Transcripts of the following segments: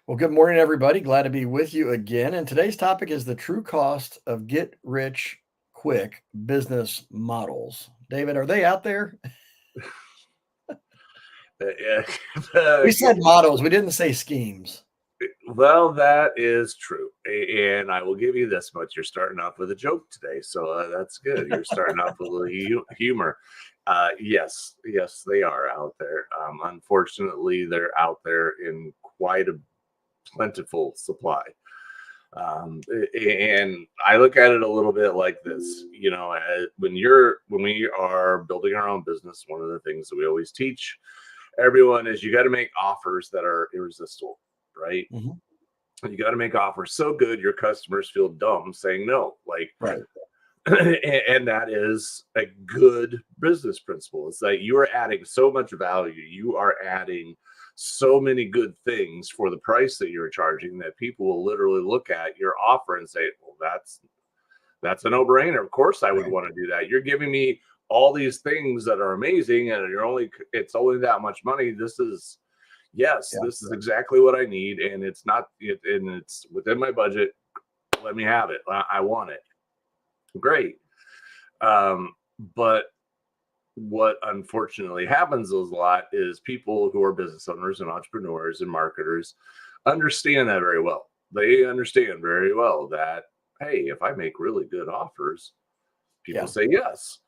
Well, good morning, everybody. Glad to be with you again. And today's topic is the true cost of get rich quick business models. David, are they out there? Yeah. We said models, we didn't say schemes. Well, that is true. And I will give you this much. You're starting off with a joke today. So that's good. You're starting off with a little humor. Yes, they are out there. Unfortunately, they're out there in quite a plentiful supply. And I look at it a little bit like this. When we are building our own business, one of the things that we always teach everyone is you got to make offers that are irresistible, right? Mhm. You got to make offers so good your customers feel dumb saying no. Like, Right. and that is a good business principle. It's like you are adding so much value. You are adding so many good things for the price that you're charging that people will literally look at your offer and say, well, that's a no-brainer. Of course I would Right. want to do that. You're giving me all these things that are amazing and it's only that much money. Yeah. This is exactly what I need, and it's within my budget. Let me have it. I want it. Great. Um, but what unfortunately happens a lot is people who are business owners and entrepreneurs and marketers understand that very well. They understand very well that, hey, if I make really good offers, people Yeah. say yes.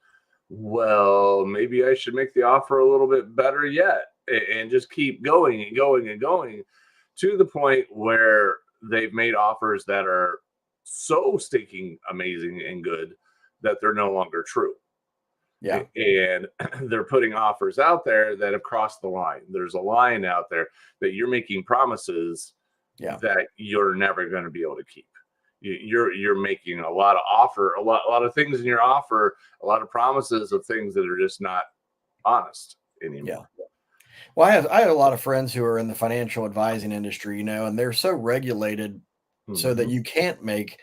Well, maybe I should make the offer a little bit better yet and just keep going and going and going to the point where they've made offers that are so stinking amazing and good that they're no longer true. Yeah. And they're putting offers out there that have crossed the line. There's a line out there that you're making promises Yeah. that you're never going to be able to keep. You're making a lot of offer, a lot of things in your offer, a lot of promises of things that are just not honest Yeah. anymore. Well, I have a lot of friends who are in the financial advising industry, and they're so regulated so that Hmm. you can't make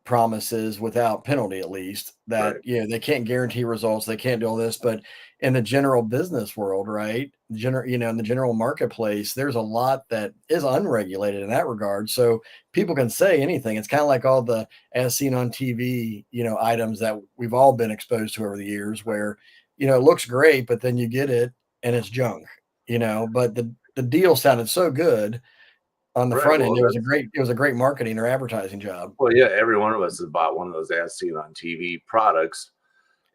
promises without penalty at least that Right. they can't guarantee results, they can't do all this. But in the general business world, right, in the general marketplace, there's a lot that is unregulated in that regard, so people can say anything. It's kind of like all the as seen on TV items that we've all been exposed to over the years, where it looks great, but then you get it and it's junk. But the deal sounded so good on the Right. front end. Well, It was a great marketing or advertising job. yeah, every one of us has bought one of those as seen on TV products,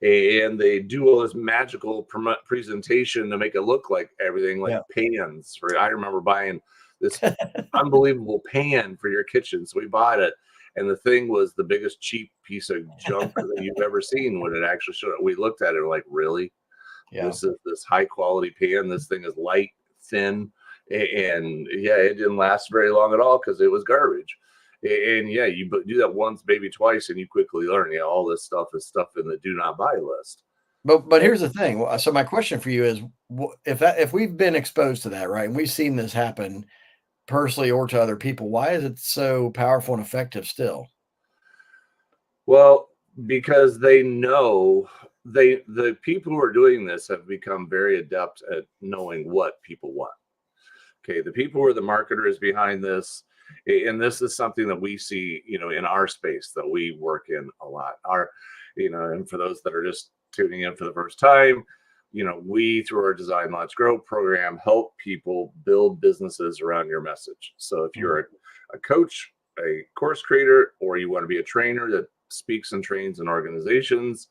and they do all this magical presentation to make it look like everything, like Yeah. pans. Right? I remember buying this unbelievable pan for your kitchen, so we bought it, and the thing was the biggest cheap piece of junk that you've ever seen. When it actually showed up, we looked at it like, really, Yeah. this is this high quality pan. This thing is light, thin, and yeah, it didn't last very long at all because it was garbage. And yeah, you do that once, maybe twice, and you quickly learn. Yeah, all this stuff is stuff in the do not buy list. But here's the thing. So my question for you is, if we've been exposed to that, right, and we've seen this happen personally or to other people, why is it so powerful and effective still? Well, because they know the people who are doing this have become very adept at knowing what people want. Okay, the people who are the marketers behind this, and this is something that we see, in our space that we work in a lot. And for those that are just tuning in for the first time, we through our Design Launch Grow program help people build businesses around your message. So if Mhm. you're a coach, a course creator, or you want to be a trainer that speaks and trains in organizations,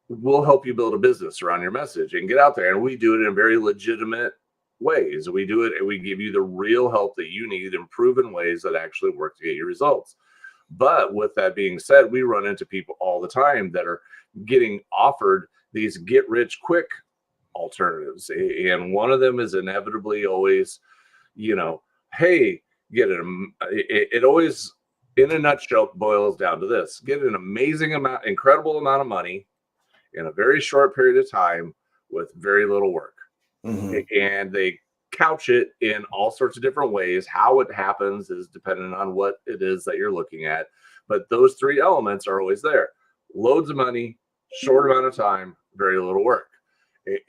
we'll help you build a business around your message and get out there. And we do it in very legitimate ways. We do it and we give you the real help that you need in proven ways that actually work to get your results. But with that being said, we run into people all the time that are getting offered these get rich quick alternatives. And one of them is inevitably always, you know, hey, get it always, in a nutshell, boils down to this: get an incredible amount of money in a very short period of time with very little work. Mhm. And they couch it in all sorts of different ways. How it happens is dependent on what it is that you're looking at. But those three elements are always there: loads of money, short amount of time, very little work.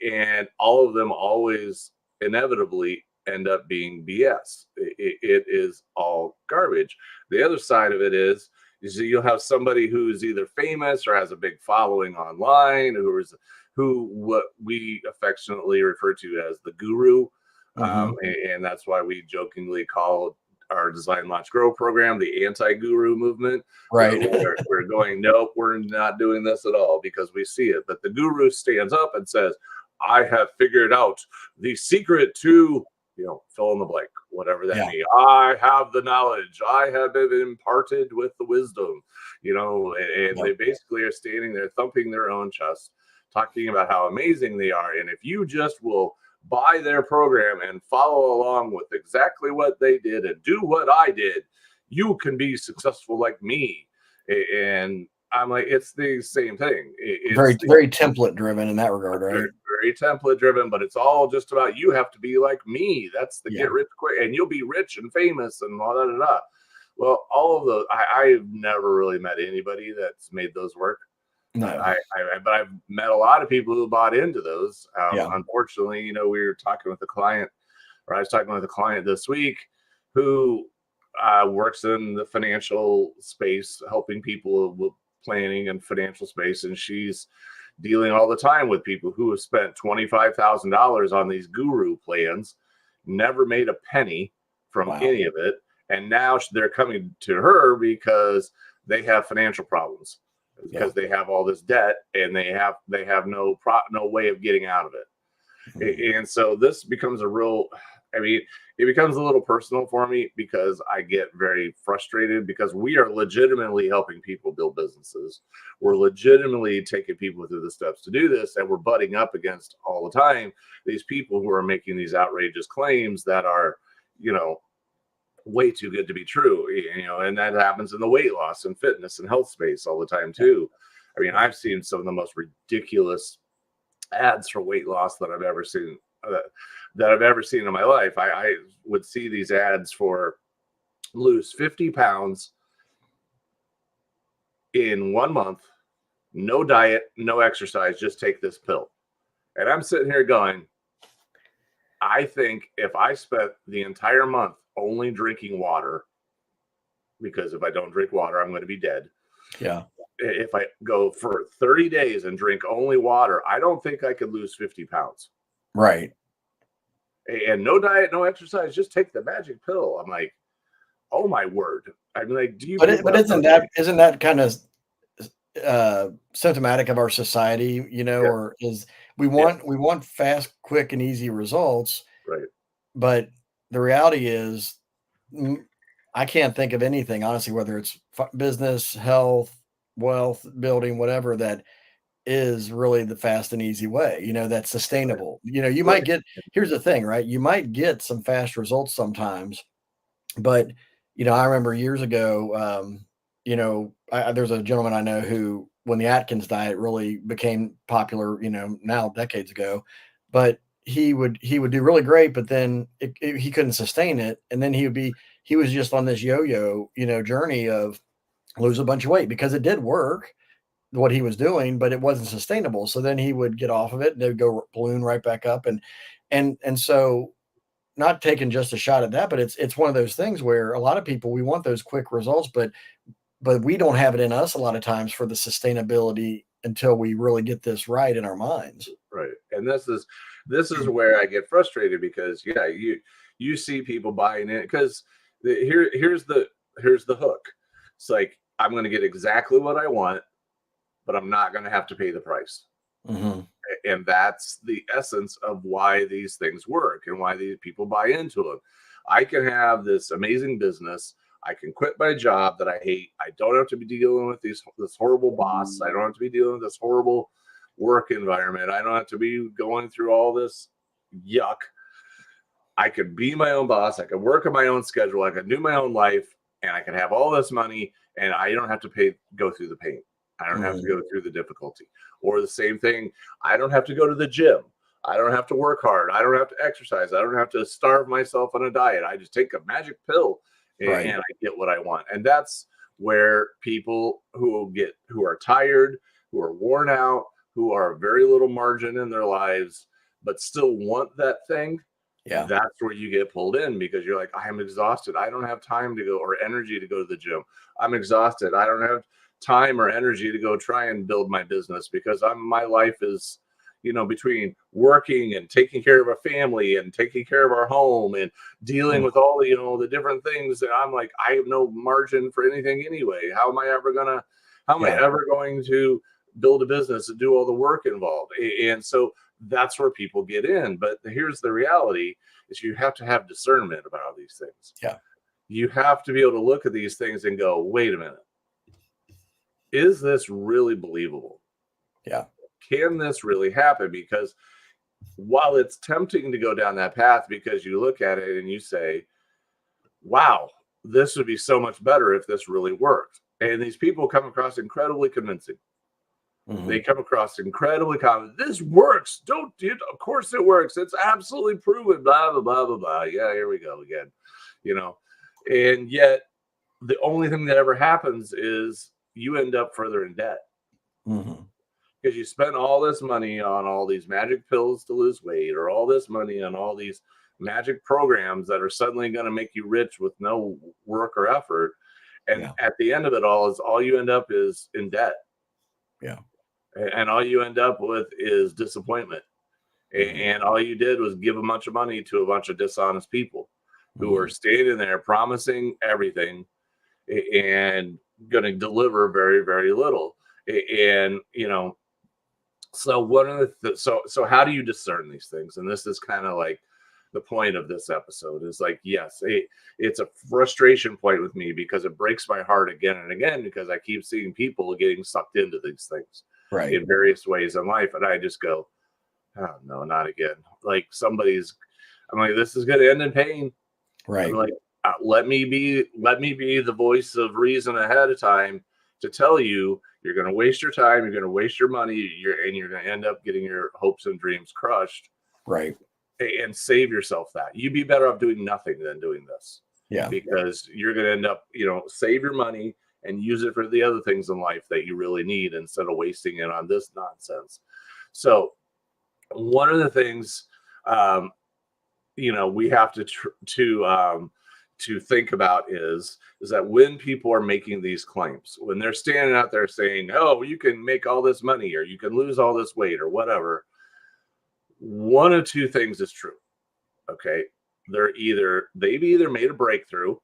And all of them always inevitably end up being BS. It is all garbage. The other side of it is you'll have somebody who's either famous or has a big following online, who what we affectionately refer to as the guru. Mhm. And that's why we jokingly call our Design Launch Grow program the anti-guru movement, where Right. we're going, nope, we're not doing this at all, because we see it. But the guru stands up and says, I have figured out the secret to, fill in the blank, whatever that Yeah. means. I have the knowledge. I have been imparted with the wisdom, and Yep. they basically are standing there thumping their own chest, talking about how amazing they are. And if you just will buy their program and follow along with exactly what they did and do what I did, you can be successful like me. And I'm like, it's the same thing. Very, It's the very template driven in that regard, very, right? very template driven, but it's all just about you have to be like me. That's the Yeah. get rich quick, and you'll be rich and famous and all that. Well, all of those, I've never really met anybody that's made those work. No. But I've met a lot of people who bought into those. Yeah. Unfortunately, we were talking with a client, or I was talking with a client this week who works in the financial space, helping people with planning and financial space. And she's dealing all the time with people who have spent $25,000 on these guru plans, never made a penny from Wow. any of it. And now they're coming to her because they have financial problems, Yeah. because they have all this debt and they have no way of getting out of it. Mhm. And so this becomes it becomes a little personal for me, because I get very frustrated, because we are legitimately helping people build businesses. We're legitimately taking people through the steps to do this, and we're butting up against all the time these people who are making these outrageous claims that are, way too good to be true. And that happens in the weight loss and fitness and health space all the time Yeah. too. Yeah. I've seen some of the most ridiculous ads for weight loss that I've ever seen. In my life. I would see these ads for lose 50 pounds in 1 month, no diet, no exercise, just take this pill. And I'm sitting here going, I think if I spent the entire month only drinking water, because if I don't drink water, I'm going to be dead. Yeah. If I go for 30 days and drink only water, I don't think I could lose 50 pounds. Right. And no diet, no exercise, just take the magic pill. I'm like, oh my word. I'm like, do you people But have isn't no that shame? isn't that kind of symptomatic of our society, Yeah, or is yeah, we want fast, quick, and easy results, right, but the reality is, mm, I can't think of anything honestly, whether it's business, health, wealth building, whatever, that is really the fast and easy way, that's right, sustainable. You might right, get, here's the thing, right? You might get some fast results sometimes, but, I remember years ago, there's a gentleman I know who, when the Atkins diet really became popular, now decades ago, but he would do really great, but then he couldn't sustain it, and then he was just on this yo-yo, journey of lose a bunch of weight because it did work what he was doing, but it wasn't sustainable. So then he would get off of it, and they would go balloon right back up, and so not taking just a shot at that, but it's one of those things where a lot of people, we want those quick results, but we don't have it in us a lot of times for the sustainability until we really get this right in our minds. right. And this is where I get frustrated, because yeah, you see people buying it, because here's the hook. It's like, I'm going to get exactly what I want, but I'm not going to have to pay the price. Mhm. And that's the essence of why these things work and why these people buy into them. I can have this amazing business. I can quit my job that I hate. I don't have to be dealing with this horrible boss. I don't have to be dealing with this horrible work environment. I don't have to be going through all this yuck. I could be my own boss. I could work on my own schedule. I could do my own life, and I could have all this money, and I don't have to go through the pain. I don't have to Mhm. go through the difficulty. Or the same thing, I don't have to go to the gym. I don't have to work hard. I don't have to exercise. I don't have to starve myself on a diet. I just take a magic pill, Right. and I get what I want. And that's where people who are tired, who are worn out, who are very little margin in their lives, but still want that thing, Yeah. That's where you get pulled in because you're like, I am exhausted. I don't have time to go or energy to go to the gym. I'm exhausted. I don't have time or energy to go try and build my business because my life is, between working and taking care of a family and taking care of our home and dealing Mm. with all the different things that I'm like, I have no margin for anything anyway. How am I Yeah. ever going to build a business and do all the work involved? And so that's where people get in. But here's the reality is you have to have discernment about all these things. Yeah. You have to be able to look at these things and go, wait a minute, is this really believable? Yeah. Can this really happen? Because while it's tempting to go down that path because you look at it and you say, wow, this would be so much better if this really worked. And these people come across incredibly convincing. Hmm. They come across incredibly common. This works. Don't do it. Of course it works. It's absolutely proven. Blah, blah, blah, blah, blah. Yeah, here we go again. You know, and yet the only thing that ever happens is you end up further in debt Hmm. because you spent all this money on all these magic pills to lose weight or all this money on all these magic programs that are suddenly going to make you rich with no work or effort. And Yeah. at the end of it all is all you end up is in debt. Yeah. And all you end up with is disappointment. Hmm. And all you did was give a bunch of money to a bunch of dishonest people who are Hmm. standing there promising everything and going to deliver very, very little. And, so one of so how do you discern these things? And this is kind of like the point of this episode is like, yes, it's a frustration point with me because it breaks my heart again and again because I keep seeing people getting sucked into these things Right. in various ways in life. And I just go, oh, no, not again. Like I'm like, this is going to end in pain. I'm Right. like, let me be the voice of reason ahead of time to tell you you're going to waste your time, you're going to waste your money, you're going to end up getting your hopes and dreams crushed, Right. and save yourself that. You'd be better off doing nothing than doing this Yeah. because you're going to end up, save your money and use it for the other things in life that you really need instead of wasting it on this nonsense. So one of the things um, we have to think about is that when people are making these claims, when they're standing out there saying, oh, you can make all this money or you can lose all this weight or whatever, one of two things is true. Okay, they've either made a breakthrough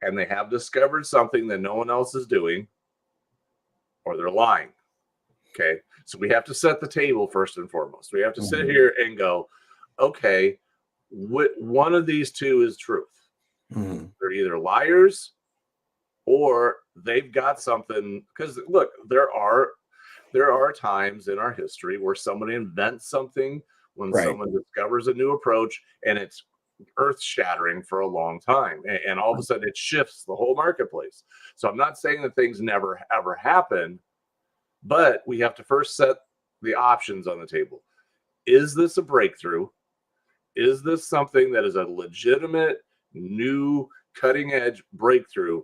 and they have discovered something that no one else is doing, or they're lying. Okay, so we have to set the table first and foremost. We have to sit Hmm. here and go, okay, one of these two is truth. Hmm. They're either liars or they've got something. Because look, there are times in our history where somebody invents something, when Right. someone discovers a new approach, and it's earth shattering for a long time, and all of a sudden it shifts the whole marketplace. So I'm not saying that things never ever happen, but we have to first set the options on the table. Is this a breakthrough? Is this something that is a legitimate, new, cutting edge breakthrough?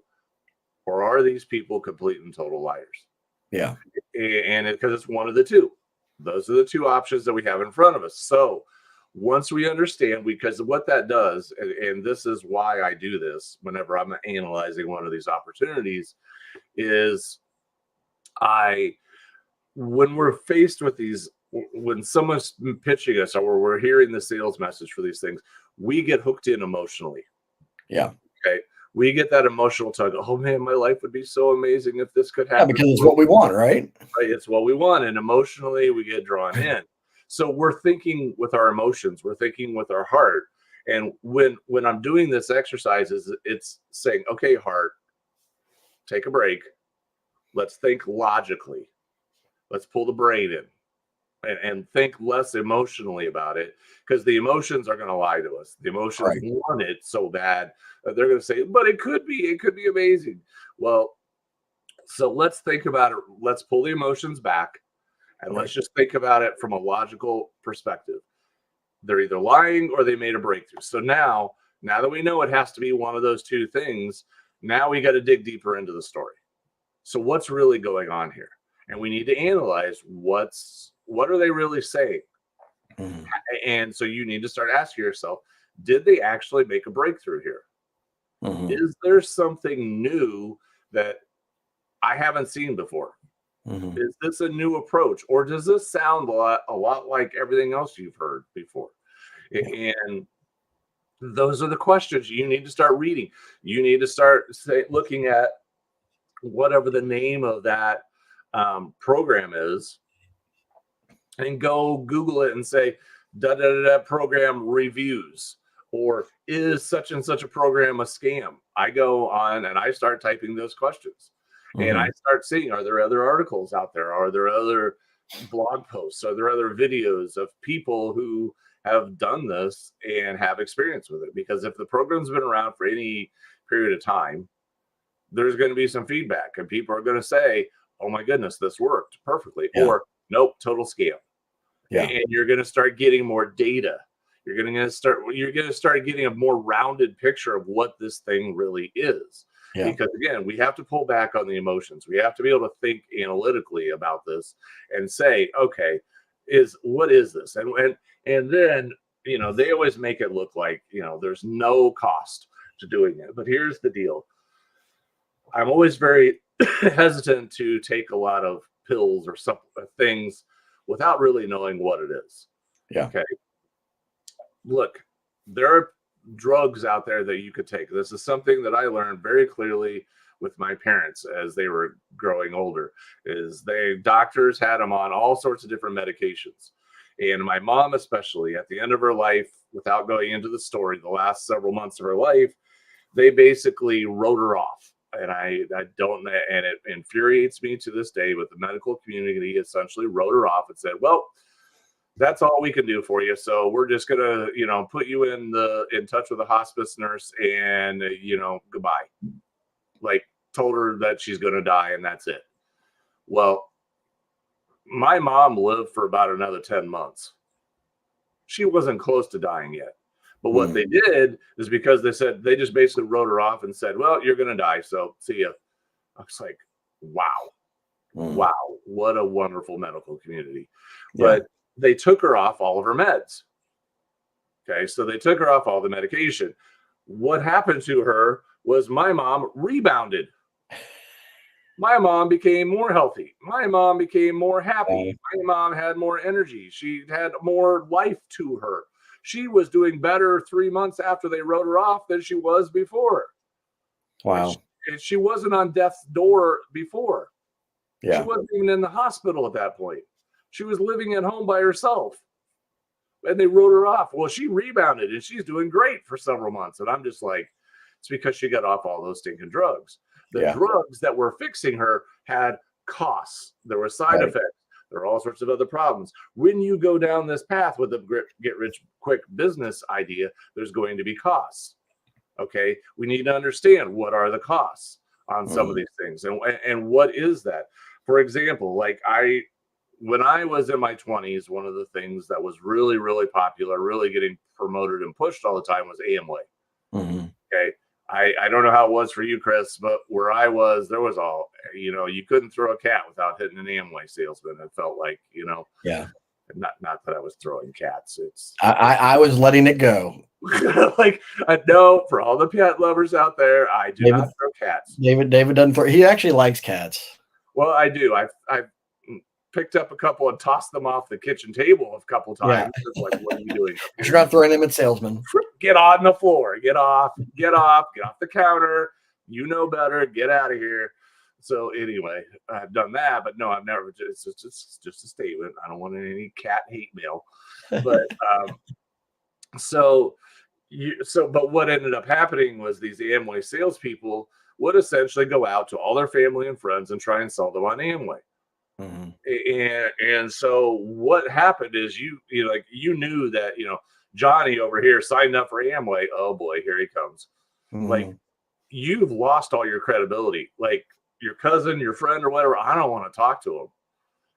Or are these people complete and total liars? Yeah. And because it's one of the two. Those are the two options that we have in front of us. So once we understand, because what that does, and this is why I do this whenever I'm analyzing one of these opportunities, is I when we're faced with these, when someone's pitching us or we're hearing the sales message for these things, we get hooked in emotionally. Yeah. Okay. We get that emotional tug. Oh man, my life would be so amazing if this could Yeah. happen. Because it's what we want, right? Right? It's what we want. And emotionally, we get drawn in. So we're thinking with our emotions, we're thinking with our heart. And when I'm doing this exercise, it's saying, okay, heart, take a break. Let's think logically. Let's pull the brain in. And think less emotionally about it because the emotions are going to lie to us. The emotions Right. want it so bad that they're going to say, but it could be amazing. Well, so let's think about it. Let's pull the emotions back and let's Right. just think about it from a logical perspective. They're either lying or they made a breakthrough. So now that we know it has to be one of those two things, now we got to dig deeper into the story. So what's really going on here? And we need to analyze what are they really saying? Mhm. And so you need to start asking yourself, did they actually make a breakthrough here? Mhm. Is there something new that I haven't seen before? Mhm. Is this a new approach, or does this sound a lot like everything else you've heard before? Yeah. And those are the questions you need to start reading. You need to start looking at whatever the name of that program is, and go Google it and say, da da da da program reviews, or is such and such a program a scam? I go on and I start typing those questions, and I Mhm. start seeing, are there other articles out there? Are there other blog posts? Are there other videos of people who have done this and have experience with it? Because if the program's been around for any period of time, there's going to be some feedback, and people are going to say, oh my goodness, this worked perfectly, Yeah. or nope, total scam. Yeah. And you're going to start getting more data. You're going to start getting a more rounded picture of what this thing really is. Yeah. Because again, we have to pull back on the emotions. We have to be able to think analytically about this and say, okay, what is this? And then, they always make it look like, there's no cost to doing it. But here's the deal. I'm always very hesitant to take a lot of pills or some things without really knowing what it is. Yeah. Okay. Look, there are drugs out there that you could take. This is something that I learned very clearly with my parents as they were growing older. Is doctors had them on all sorts of different medications. And my mom, especially at the end of her life, without going into the story, the last several months of her life, they basically wrote her off. And I don't, and it infuriates me to this day. With the medical community essentially wrote her off and said, well, that's all we can do for you. So we're just gonna, put you in touch with a hospice nurse, and goodbye. Like, told her that she's gonna die and that's it. Well, my mom lived for about another 10 months. She wasn't close to dying yet. But what Mm. they did is, because they just basically wrote her off and said, well, you're gonna die. So see ya. I was like, wow, Mm. wow, what a wonderful medical community. Yeah. But they took her off all of her meds. Okay, so they took her off all the medication. What happened to her was my mom rebounded. My mom became more healthy. My mom became more happy. Wow. My mom had more energy. She had more life to her. She was doing better 3 months after they wrote her off than she was before. And she, Wow. and she wasn't on death's door before. She Yeah. wasn't even in the hospital at that point. She was living at home by herself. And they wrote her off. Well, she rebounded and she's doing great for several months. And I'm just like, it's because she got off all those stinking drugs. The Yeah. drugs that were fixing her had costs. There were side Right. effects. There are all sorts of other problems. When you go down this path with a get rich quick business idea, there's going to be costs. Okay. We need to understand, what are the costs on some of Mm. these things, and what is that? For example, like when I was in my 20s, one of the things that was really, really popular, really getting promoted and pushed all the time, was AMWay. Mhm. Okay. I don't know how it was for you, Chris, but where I was, there was you couldn't throw a cat without hitting an Amway salesman. It felt like, Yeah. not that I was throwing cats. It's I was letting it go. like, I know, for all the cat lovers out there, I do David not throw cats. David doesn't throw, he actually likes cats. Well, I do. I've picked up a couple and tossed them off the kitchen table a couple Yeah. times. It's like, what are you doing up You're here? not throwing them at salesmen. Get on the floor. Get off the counter. You know better. Get out of here. So anyway, I've done that, but no, I've never. Just a statement. I don't want any cat hate mail. But so but what ended up happening was, these Amway salespeople would essentially go out to all their family and friends and try and sell them on Amway. Mhm. And so what happened is, like, you knew that, Johnny over here signed up for Amway. Oh boy, here he comes. Like, Mhm. you've lost all your credibility. Like, your cousin, your friend, or whatever, I don't want to talk to him,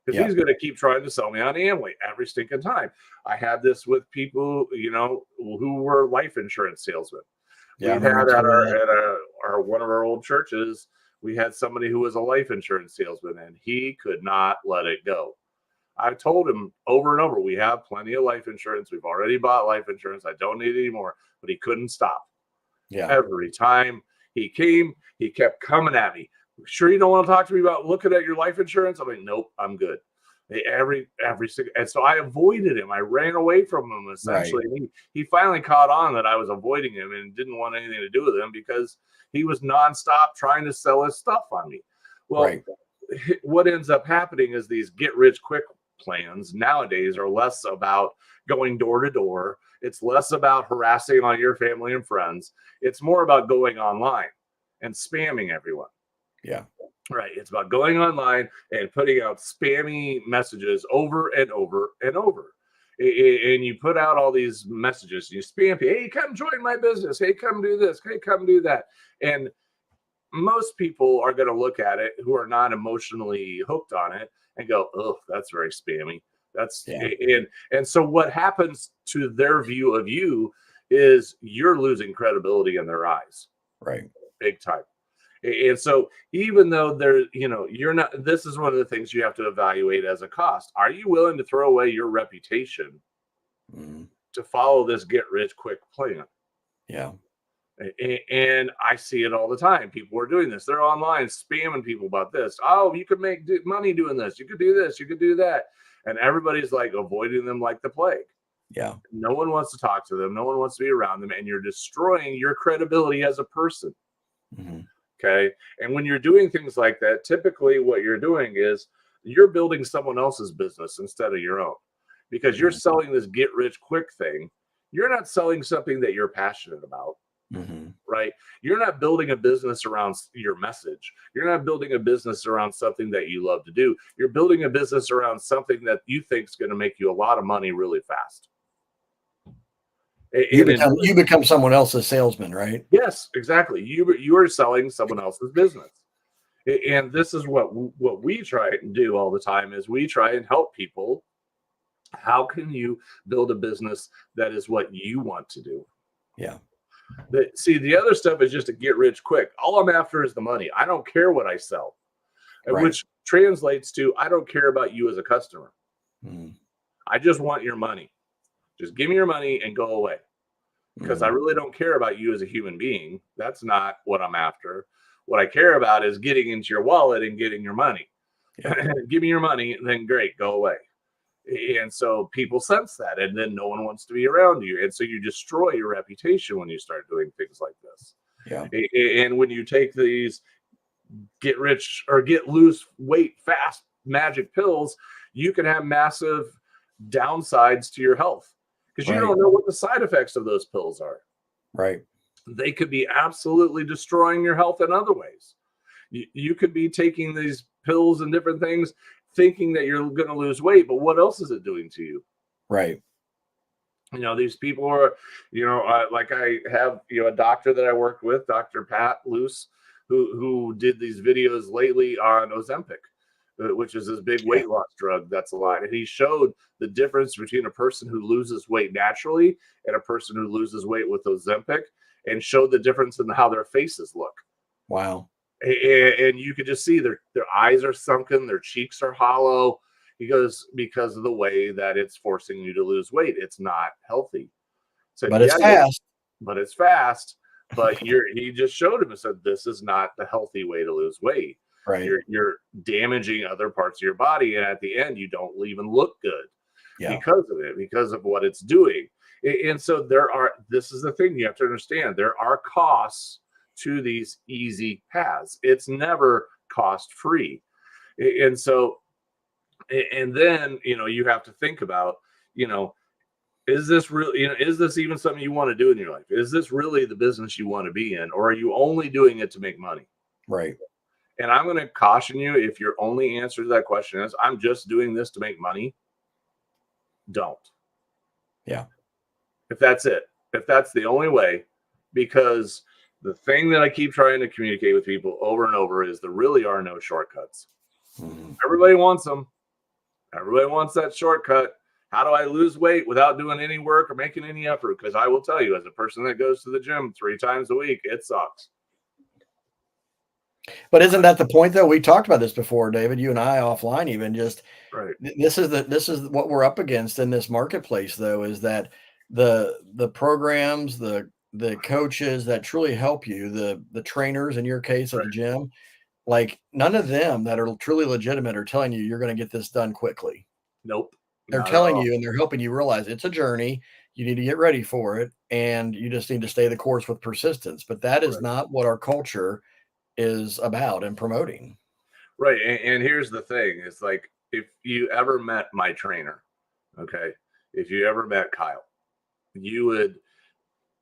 because Yeah. he's going to keep trying to sell me on Amway every stinking time. I had this with people, who were life insurance salesmen. Yeah, I We've had remember you at telling me our that. at our one of our old churches, we had somebody who was a life insurance salesman, and he could not let it go. I told him over and over, we have plenty of life insurance. We've already bought life insurance. I don't need any more. But he couldn't stop. Yeah. Every time he came, he kept coming at me. Sure, you don't want to talk to me about looking at your life insurance? I'm like, nope, I'm good. Every single, and so I avoided him. I ran away from him essentially. Right. He finally caught on that I was avoiding him and didn't want anything to do with him because he was nonstop trying to sell his stuff on me. Well, Right. what ends up happening is these get rich quick plans nowadays are less about going door to door. It's less about harassing all your family and friends. It's more about going online and spamming everyone. Yeah. Right. It's about going online and putting out spammy messages over and over and over. And you put out all these messages, you spam people, hey, come join my business. Hey, come do this. Hey, come do that. And most people are going to look at it who are not emotionally hooked on it and go, oh, that's very spammy. That's and so what happens to their view of you is you're losing credibility in their eyes. Right. Big time. And so even though you're not, this is one of the things you have to evaluate as a cost. Are you willing to throw away your reputation to follow this get rich quick plan? Yeah. And I see it all the time. People are doing this. They're online spamming people about this. Oh, you could make money doing this. You could do this. You could do that. And everybody's like avoiding them like the plague. Yeah. No one wants to talk to them. No one wants to be around them. And you're destroying your credibility as a person. Okay. And when you're doing things like that, typically what you're doing is you're building someone else's business instead of your own because you're selling this get rich quick thing. You're not selling something that you're passionate about, right? You're not building a business around your message. You're not building a business around something that you love to do. You're building a business around something that you think is going to make you a lot of money really fast. You become someone else's salesman, right? Yes, exactly. You are selling someone else's business, and this is what we try and do all the time is we try and help people. How can you build a business that is what you want to do? Yeah. See, the other stuff is just to get rich quick. All I'm after is the money. I don't care what I sell, which translates to I don't care about you as a customer. I just want your money. Just give me your money and go away. Because I really don't care about you as a human being. That's not what I'm after. What I care about is getting into your wallet and getting your money. Give me your money, then great, go away. And so people sense that, and then no one wants to be around you. And so you destroy your reputation when you start doing things like this. Yeah. And when you take these get rich or get lose weight fast magic pills, you can have massive downsides to your health. Because you don't know what the side effects of those pills are. Right. They could be absolutely destroying your health in other ways. You could be taking these pills and different things thinking that you're going to lose weight, but what else is it doing to you? Right. These people are, like I have, a doctor that I worked with, Dr. Pat Luce, who did these videos lately on Ozempic, which is this big weight loss drug that's a lot. And he showed the difference between a person who loses weight naturally and a person who loses weight with Ozempic and showed the difference in how their faces look. Wow. And you could just see their eyes are sunken, their cheeks are hollow. He goes, because of the way that it's forcing you to lose weight. It's not healthy. So, but it's fast. But it's fast. But he just showed him and said, this is not the healthy way to lose weight. Right. You're damaging other parts of your body. And at the end, you don't even look good because of it, because of what it's doing. And so this is the thing you have to understand. There are costs to these easy paths. It's never cost free. And so, and then, you have to think about, is this really, is this even something you want to do in your life? Is this really the business you want to be in? Or are you only doing it to make money? Right. And I'm going to caution you, if your only answer to that question is, I'm just doing this to make money, don't. Yeah. If that's it, if that's the only way, because the thing that I keep trying to communicate with people over and over is there really are no shortcuts. Everybody wants them. Everybody wants that shortcut. How do I lose weight without doing any work or making any effort? Because I will tell you, as a person that goes to the gym 3 times a week, it sucks. But isn't that the point though? We talked about this before, David, you and I offline even just Right. this is what we're up against in this marketplace though, is that the programs, the coaches that truly help you, the trainers in your case at the Right. gym, like none of them that are truly legitimate are telling you you're going to get this done quickly. Nope. They're Not at telling all. you and they're helping you realize it's a journey. You need to get ready for it and you just need to stay the course with persistence. But that is Right. not what our culture is about and promoting. Right. And here's the thing: is like if you ever met my trainer, okay, if you ever met Kyle, you would.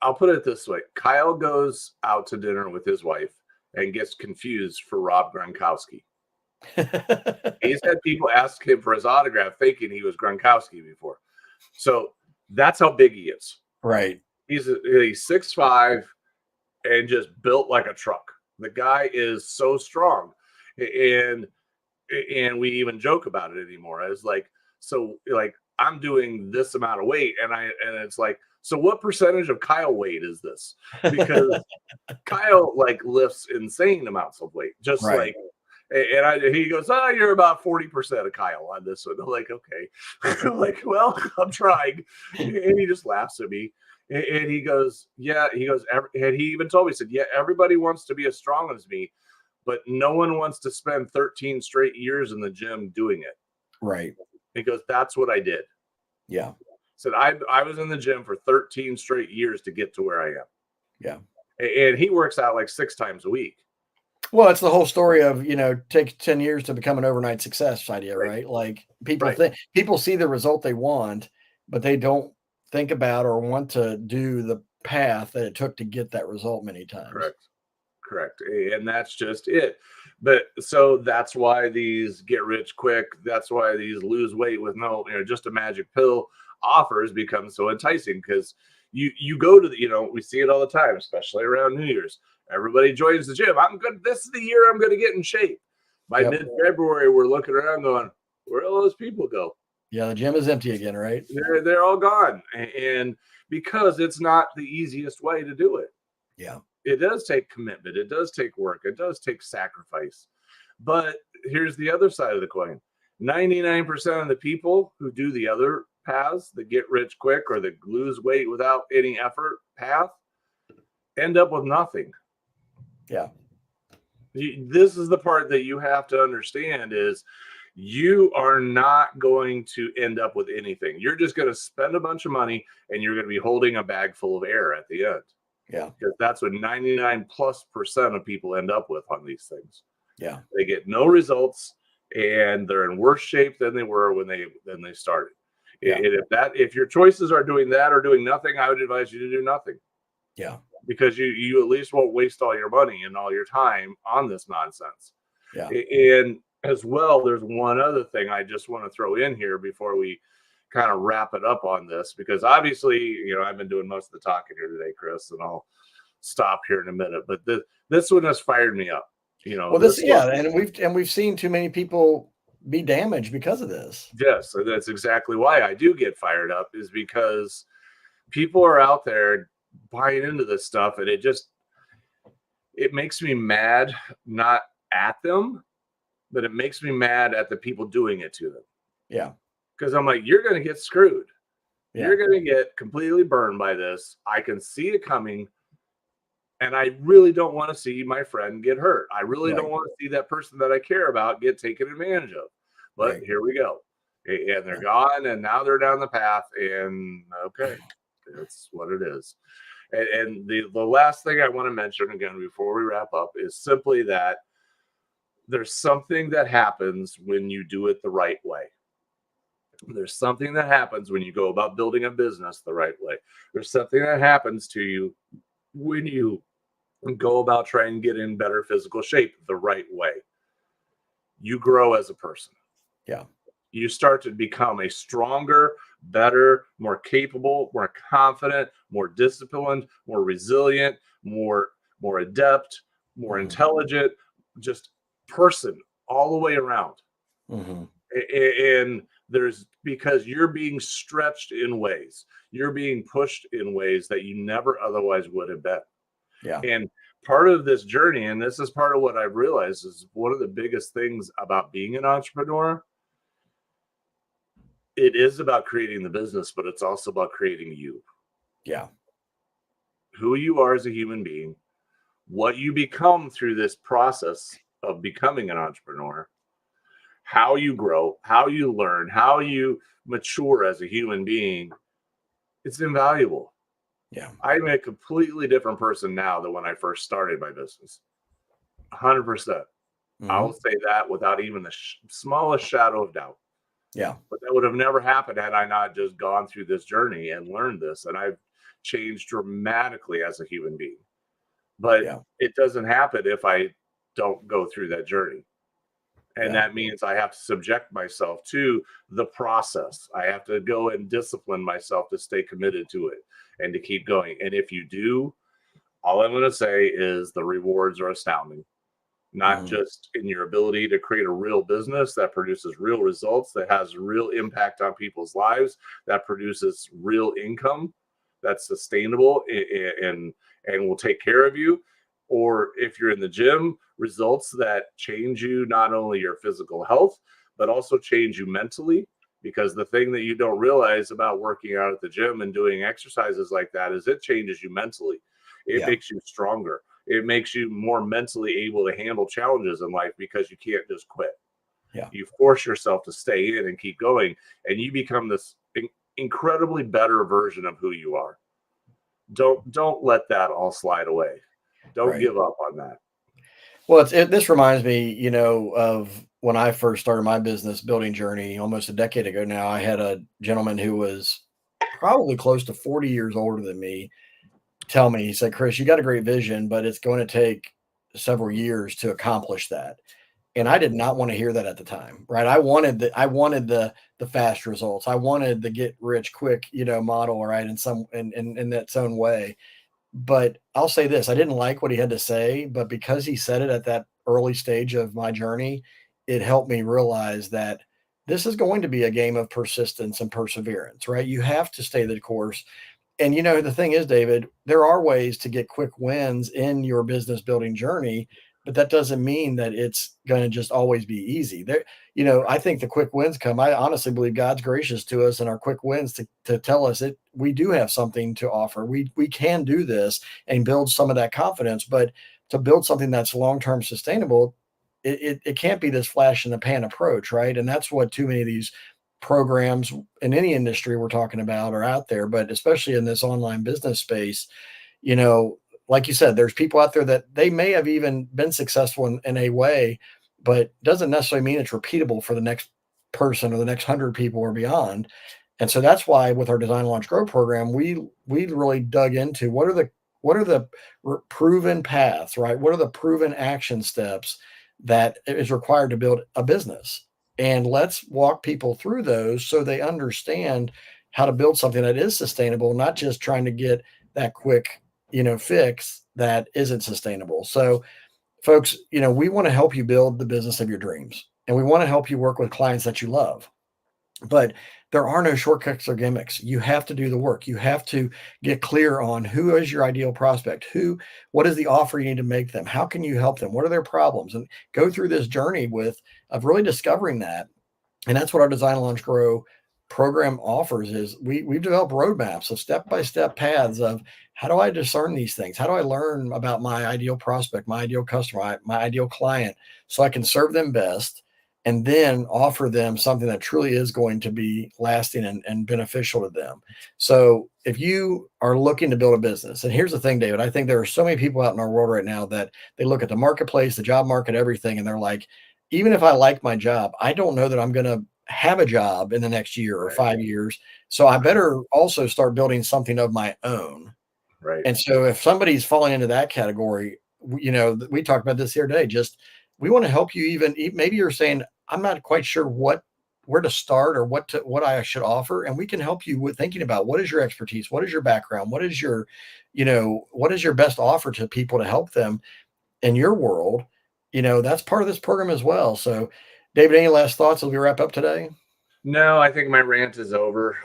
I'll put it this way: Kyle goes out to dinner with his wife and gets confused for Rob Gronkowski. He's had people ask him for his autograph, thinking he was Gronkowski before. So that's how big he is. Right. He's 6'5" and just built like a truck. The guy is so strong, and we even joke about it anymore. As like, so like I'm doing this amount of weight, and it's like, so what percentage of Kyle weight is this? Because Kyle like lifts insane amounts of weight, just Right. like. And he goes, oh, you're about 40% of Kyle on this one. I'm like, okay. I'm like, well, I'm trying. And he just laughs at me. And he goes, yeah. He goes, and he even told me, he said, yeah, everybody wants to be as strong as me, but no one wants to spend 13 straight years in the gym doing it. Right. He goes, that's what I did. Yeah. Said I was in the gym for 13 straight years to get to where I am. Yeah. And he works out like 6 times a week. Well, it's the whole story of, take 10 years to become an overnight success idea, Right. right? Like Right. people see the result they want, but they don't think about or want to do the path that it took to get that result many times. Correct. Correct. And that's just it. But so that's why these get rich quick. That's why these lose weight with no, just a magic pill offers become so enticing because you go to we see it all the time, especially around New Year's. Everybody joins the gym. I'm good. This is the year I'm going to get in shape. By Yep. mid-February, we're looking around going, where all those people go? Yeah, the gym is empty again, right? They're all gone. And because it's not the easiest way to do it. Yeah. It does take commitment. It does take work. It does take sacrifice. But here's the other side of the coin. 99% of the people who do the other paths, the get rich quick or the lose weight without any effort path, end up with nothing. Yeah. This is the part that you have to understand is you are not going to end up with anything. You're just going to spend a bunch of money and you're going to be holding a bag full of air at the end. Yeah. Because that's what 99+% of people end up with on these things. Yeah. They get no results and they're in worse shape than they were when they started. Yeah. If your choices are doing that or doing nothing, I would advise you to do nothing. Yeah. Because you at least won't waste all your money and all your time on this nonsense. Yeah. And as well, there's one other thing I just want to throw in here before we kind of wrap it up on this, because obviously, I've been doing most of the talking here today, Chris, and I'll stop here in a minute. But this one has fired me up. Well, and we've seen too many people be damaged because of this. Yes, so that's exactly why I do get fired up, is because people are out there buying into this stuff, and it makes me mad, not at them, but it makes me mad at the people doing it to them. Yeah. Because I'm like, you're going to get screwed. Yeah. You're going to get completely burned by this. I can see it coming. And I really don't want to see my friend get hurt. I really don't want to see that person that I care about get taken advantage of. But here we go. And they're gone, and now they're down the path. And okay, that's what it is. And the last thing I want to mention again before we wrap up is simply that there's something that happens when you do it the right way. There's something that happens when you go about building a business the right way. There's something that happens to you when you go about trying to get in better physical shape the right way. You grow as a person. Yeah. You start to become a stronger, better, more capable, more confident, more disciplined, more resilient, more adept, more intelligent, just person all the way around. Mm-hmm. And because you're being stretched in ways, you're being pushed in ways that you never otherwise would have been. Yeah. And part of this journey, and this is part of what I've realized, is one of the biggest things about being an entrepreneur. It is about creating the business, but it's also about creating you, Yeah. who you are as a human being, what you become through this process of becoming an entrepreneur, how you grow, how you learn, how you mature as a human being. It's invaluable. Yeah. I'm a completely different person now than when I first started my business. 100%. I Hmm. will say that without even the smallest shadow of doubt. Yeah. But that would have never happened had I not just gone through this journey and learned this. And I've changed dramatically as a human being. But Yeah. it doesn't happen if I don't go through that journey. And Yeah. that means I have to subject myself to the process. I have to go and discipline myself to stay committed to it and to keep going. And if you do, all I'm going to say is the rewards are astounding, not Hmm. just in your ability to create a real business that produces real results, that has real impact on people's lives, that produces real income that's sustainable and will take care of you. Or if you're in the gym, results that change you, not only your physical health, but also change you mentally. Because the thing that you don't realize about working out at the gym and doing exercises like that is it changes you mentally. It Yeah. makes you stronger. It makes you more mentally able to handle challenges in life because you can't just quit. Yeah. You force yourself to stay in and keep going, and you become this incredibly better version of who you are. Don't let that all slide away. Don't Right. give up on that. Well, this reminds me, of when I first started my business building journey almost a decade ago now. I had a gentleman who was probably close to 40 years older than me tell me, he said, "Chris, you got a great vision, but it's going to take several years to accomplish that." And I did not want to hear that at the time, right? I wanted the fast results. I wanted the get rich quick, model, right? In that own way. But I'll say this, I didn't like what he had to say, but because he said it at that early stage of my journey, it helped me realize that this is going to be a game of persistence and perseverance, right? You have to stay the course. And the thing is, David, there are ways to get quick wins in your business building journey, but that doesn't mean that it's going to just always be easy. I think the quick wins come. I honestly believe God's gracious to us and our quick wins to tell us that we do have something to offer. We can do this and build some of that confidence, but to build something that's long-term sustainable, it can't be this flash in the pan approach, right? And that's what too many of these programs in any industry we're talking about are out there, but especially in this online business space, you know, like you said, there's people out there that they may have even been successful in a way, but doesn't necessarily mean it's repeatable for the next person or the next 100 people or beyond. And so that's why with our Design Launch Grow program, we really dug into what are the proven paths, right? What are the proven action steps that is required to build a business? And let's walk people through those so they understand how to build something that is sustainable, not just trying to get that quick, fix that isn't sustainable. So, folks, we want to help you build the business of your dreams, and we want to help you work with clients that you love. But there are no shortcuts or gimmicks. You have to do the work. You have to get clear on who is your ideal prospect, what is the offer you need to make them, how can you help them, what are their problems, and go through this journey of really discovering that. And that's what our Design Launch Grow program offers is we've developed roadmaps of step-by-step paths of how do I discern these things? How do I learn about my ideal prospect, my ideal customer, my ideal client, so I can serve them best and then offer them something that truly is going to be lasting and beneficial to them. So if you are looking to build a business, and here's the thing, David, I think there are so many people out in our world right now that they look at the marketplace, the job market, everything, and they're like, even if I like my job, I don't know that I'm going to have a job in the next year or Right. 5 years. So I better also start building something of my own. Right. And so if somebody's falling into that category, we talked about this here today. Just we want to help you. Maybe you're saying I'm not quite sure where to start or what I should offer, and we can help you with thinking about what is your expertise, what is your background, what is your best offer to people to help them in your world. That's part of this program as well. So, David, any last thoughts as we wrap up today? No, I think my rant is over.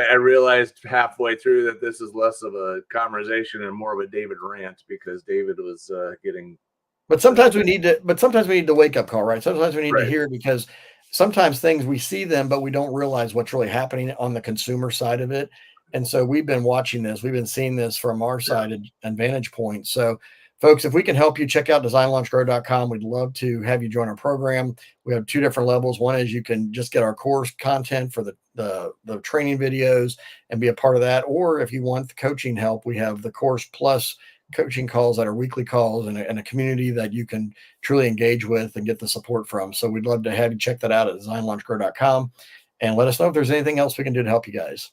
I realized halfway through that this is less of a conversation and more of a David rant because David was getting But sometimes we need to wake up call, right? Sometimes we need to right. hear, because sometimes things we see them, but we don't realize what's really happening on the consumer side of it. And so we've been watching this, we've been seeing this from our Yeah. side and vantage point. So folks, if we can help you, check out designlaunchgrow.com. We'd love to have you join our program. We have two different levels. One is you can just get our course content for the training videos and be a part of that. Or if you want the coaching help, we have the course plus coaching calls that are weekly calls, and a community that you can truly engage with and get the support from. So we'd love to have you check that out at designlaunchgrow.com and let us know if there's anything else we can do to help you guys.